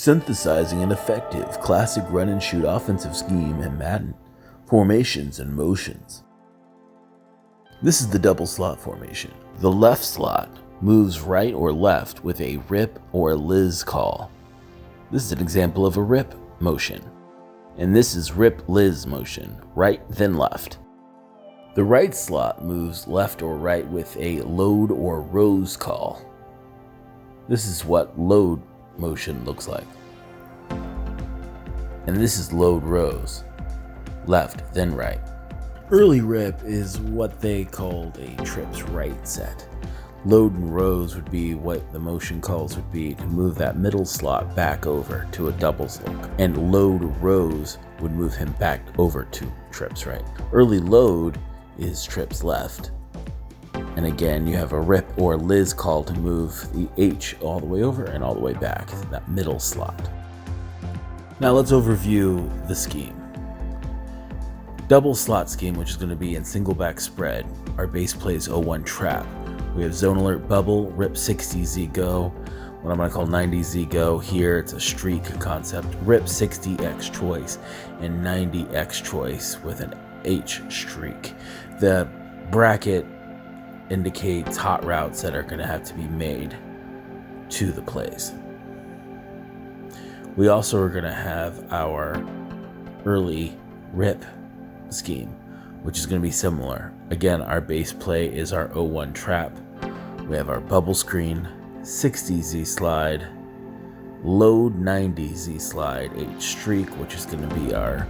Synthesizing an effective classic run and shoot offensive scheme in Madden, formations and motions. This is the double slot formation. The left slot moves right or left with a rip or Liz call. This is an example of a rip motion. And this is rip Liz motion, right then left. The right slot moves left or right with a load or rose call. This is what load motion looks like. And this is load rose, left then right. Early rip is what they called a trips right set. Load and rose would be what the motion calls would be to move that middle slot back over to a doubles look, and load rose would move him back over to trips right. Early load is trips left. And again, you have a rip or Liz call to move the H all the way over and all the way back, that middle slot. Now let's overview the scheme. Double slot scheme, which is going to be in single back spread. Our base plays 0-1 trap. We have zone alert bubble, rip 60 Z go, what I'm going to call 90 Z go. Here it's a streak concept, rip 60 X choice and 90 X choice with an H streak. The bracket indicates hot routes that are going to have to be made to the plays. We also are going to have our early rip scheme, which is going to be similar. Again, our base play is our 0-1 trap. We have our bubble screen, 60 Z slide, load 90 Z slide, H streak, which is going to be our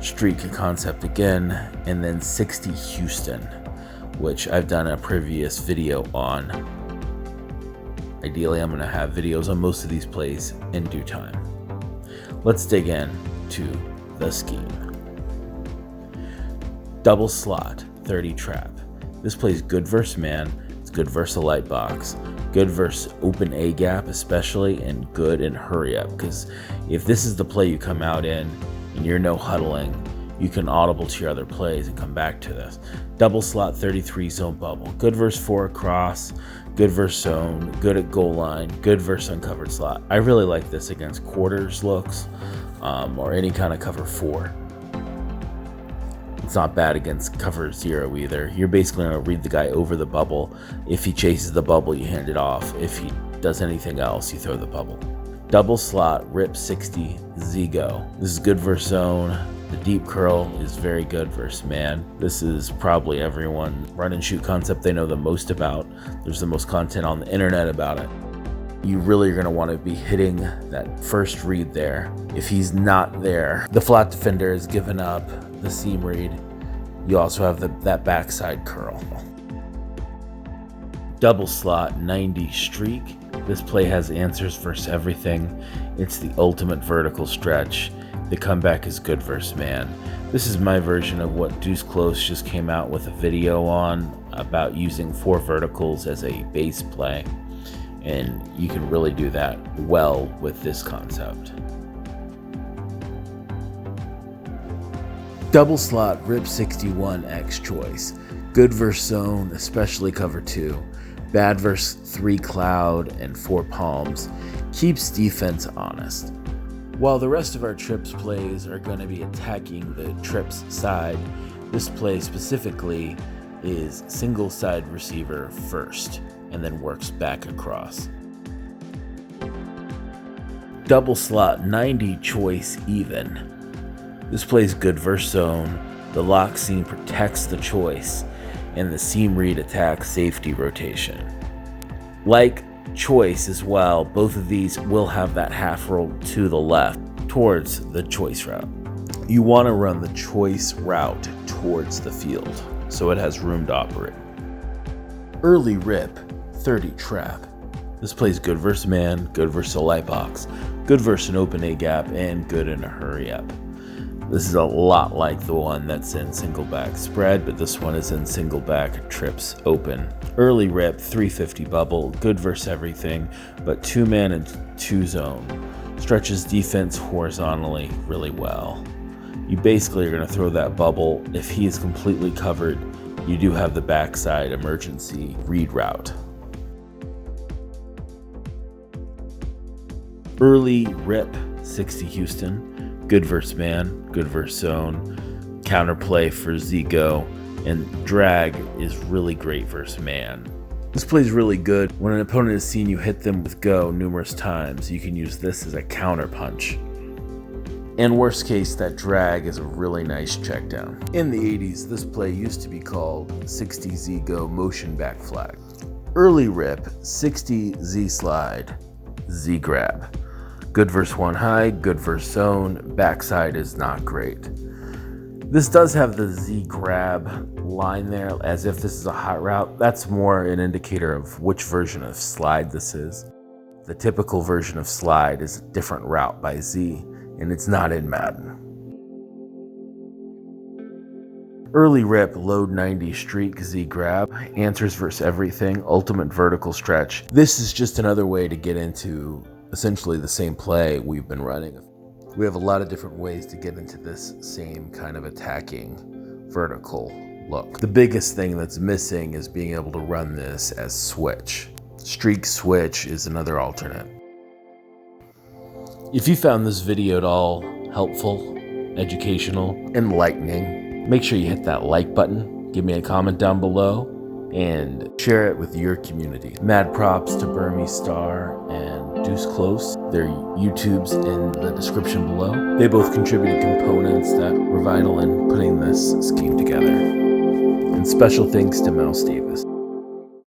streak concept again, and then 60 Houston, which I've done a previous video on. Ideally, I'm going to have videos on most of these plays in due time. Let's dig in to the scheme. Double slot, 30 trap. This plays good versus man, it's good versus a light box, good versus open A gap especially, and good in hurry up, because if this is the play you come out in and you're no huddling, you can audible to your other plays and come back to this. Double slot, 33 zone bubble. Good versus 4 across, good versus zone, good at goal line, good versus uncovered slot. I really like this against quarters looks or any kind of cover 4. It's not bad against cover 0 either. You're basically going to read the guy over the bubble. If he chases the bubble, you hand it off. If he does anything else, you throw the bubble. Double slot, rip 60 Z go. This is good versus zone. The deep curl is very good versus man. This is probably everyone run and shoot concept they know the most about. There's the most content on the internet about it. You really are going to want to be hitting that first read there. If he's not there, the flat defender has given up the seam read. You also have that backside curl. Double slot, 90 streak. This play has answers versus everything. It's the ultimate vertical stretch. The comeback is good versus man. This is my version of what DeuceClose just came out with a video on about using 4 verticals as a base play. And you can really do that well with this concept. Double slot, rip 61 X choice. Good versus zone, especially cover 2. Bad versus 3 cloud and 4 palms. Keeps defense honest. While the rest of our trips plays are going to be attacking the trips side, this play specifically is single side receiver first and then works back across. Double slot, 90 choice even. This plays good versus zone. The lock seam protects the choice, and the seam read attacks safety rotation. Like choice as well, both of these will have that half roll to the left towards the choice route. You want to run the choice route towards the field so it has room to operate. Early rip, 30 trap. This plays good versus man, good versus a light box, good versus an open A gap, and good in a hurry up. This is a lot like the one that's in single back spread, but this one is in single back trips open. Early rip, 350 bubble, good versus everything, but 2-man and 2 zone. Stretches defense horizontally really well. You basically are going to throw that bubble. If he is completely covered, you do have the backside emergency read route. Early rip, 60 Houston. Good versus man, good versus zone. Counterplay for Z-Go. And drag is really great versus man. This play is really good. When an opponent has seen you hit them with go numerous times, you can use this as a counter punch. And worst case, that drag is a really nice check down. In the 80s, this play used to be called 60 Z-Go motion back flag. Early rip, 60 Z slide, Z grab. Good versus one high, good versus zone, backside is not great. This does have the Z grab line there as if this is a hot route. That's more an indicator of which version of slide this is. The typical version of slide is a different route by Z, and it's not in Madden. Early rip, load 90 streak, Z grab, answers versus everything, ultimate vertical stretch. This is just another way to get into essentially the same play we've been running. We have a lot of different ways to get into this same kind of attacking vertical look. The biggest thing that's missing is being able to run this as switch. Streak switch is another alternate. If you found this video at all helpful, educational, enlightening, make sure you hit that like button, give me a comment down below, and share it with your community. Mad props to BermyStar and DeuceClose. Their YouTubes in the description below. They both contributed components that were vital in putting this scheme together. And special thanks to Mouse Davis.